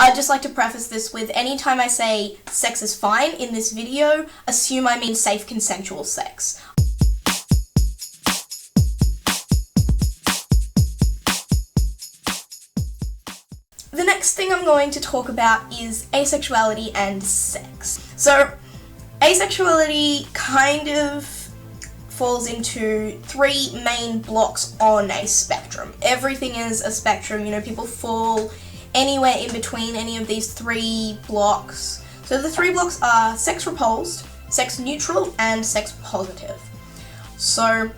I'd just like to preface this with, anytime I say sex is fine in this video, assume I mean safe consensual sex. The next thing I'm going to talk about is asexuality and sex. So, asexuality kind of falls into three main blocks on a spectrum. Everything is a spectrum, you know, people fall anywhere in between any of these three blocks. So the three blocks are sex repulsed, sex neutral, and sex positive. So,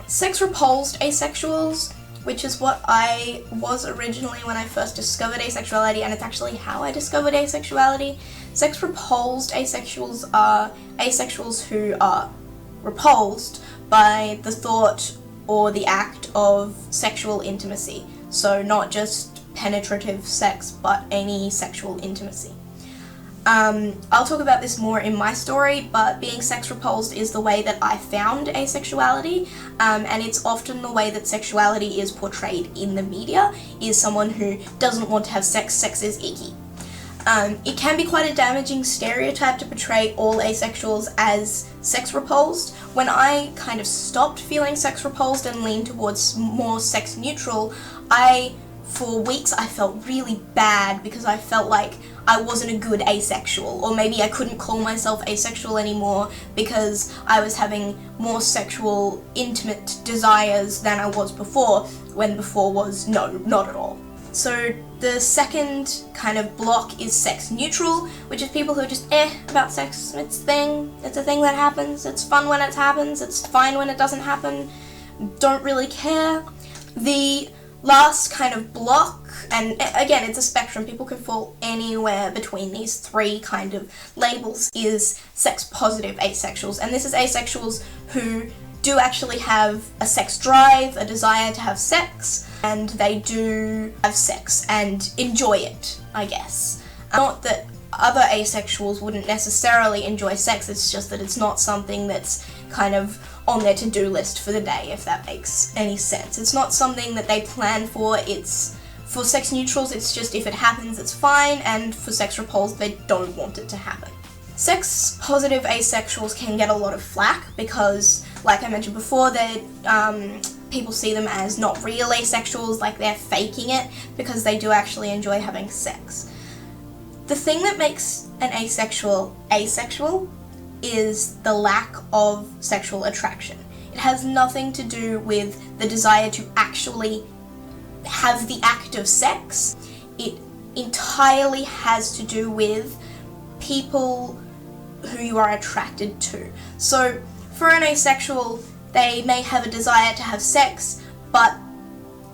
sex repulsed asexuals, which is what I was originally when I first discovered asexuality, and it's actually how I discovered asexuality. Sex repulsed asexuals are asexuals who are repulsed by the thought or the act of sexual intimacy. So not just penetrative sex, but any sexual intimacy. I'll talk about this more in my story, but being sex repulsed is the way that I found asexuality, and it's often the way that sexuality is portrayed in the media, is someone who doesn't want to have sex, sex is icky. It can be quite a damaging stereotype to portray all asexuals as sex repulsed. When I kind of stopped feeling sex repulsed and leaned towards more sex neutral, for weeks I felt really bad because I felt like I wasn't a good asexual, or maybe I couldn't call myself asexual anymore because I was having more sexual, intimate desires than I was before, when before was no, not at all. So the second kind of block is sex neutral, which is people who are just about sex. It's a thing that happens, it's fun when it happens, it's fine when it doesn't happen, don't really care. The last kind of block, and again it's a spectrum, people can fall anywhere between these three kind of labels, is sex positive asexuals, and this is asexuals who do actually have a sex drive, a desire to have sex, and they do have sex and enjoy it, I guess. Not that other asexuals wouldn't necessarily enjoy sex, it's just that it's not something that's kind of on their to-do list for the day, if that makes any sense. It's not something that they plan for. It's for sex neutrals, it's just if it happens, it's fine, and for sex repulsed, they don't want it to happen. Sex positive asexuals can get a lot of flack because, like I mentioned before, people see them as not real asexuals, like they're faking it, because they do actually enjoy having sex. The thing that makes an asexual is the lack of sexual attraction. It has nothing to do with the desire to actually have the act of sex. It entirely has to do with people who you are attracted to. So for an asexual, they may have a desire to have sex, but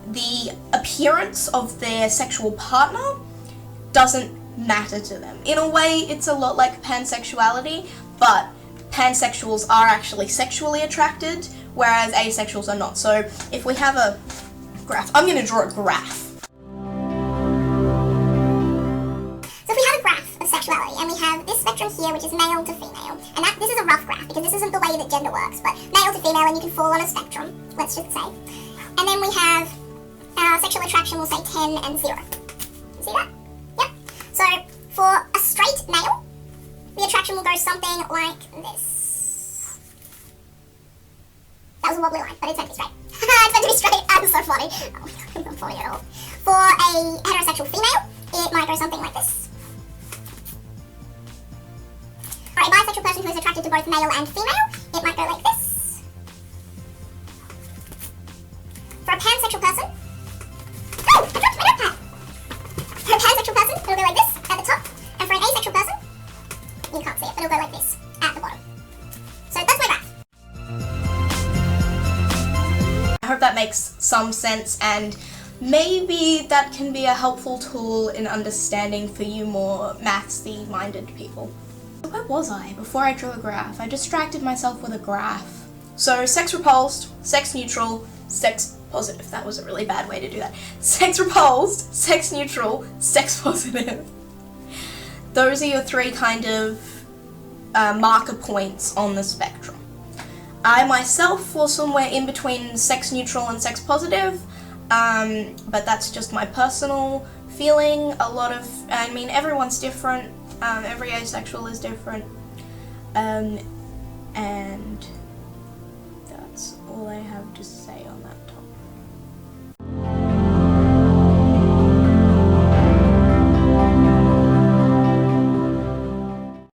the appearance of their sexual partner doesn't matter to them. In a way, it's a lot like pansexuality, but pansexuals are actually sexually attracted, whereas asexuals are not. So if we have a graph, I'm going to draw a graph. So if we have a graph of sexuality, and we have this spectrum here, which is male to female, and this is a rough graph, because this isn't the way that gender works, but male to female, and you can fall on a spectrum, let's just say. And then we have sexual attraction, we'll say 10 and 0. You see that? Yep. So for a straight male, the attraction will go something like this. That was a wobbly line, but it's meant to be straight. It's meant to be straight. That's so funny. Oh my god, I'm not funny at all. For a heterosexual female, it might go something like this. For a bisexual person who is attracted to both male and female, it might go like this. For a pansexual person, oh, I dropped my notepad. For a pansexual person, it'll go like this at the top, and for an asexual person, you can't see it, but it'll go like this at the bottom. So that's my graph. I hope that makes some sense, and maybe that can be a helpful tool in understanding for you more mathsy minded people. Where was I before I drew a graph? I distracted myself with a graph. So sex repulsed, sex neutral, sex positive. That was a really bad way to do that. Sex repulsed, sex neutral, sex positive. Those are your three kind of marker points on the spectrum. I myself fall somewhere in between sex neutral and sex positive, but that's just my personal feeling a lot of, I mean, everyone's different, every asexual is different, and that's all I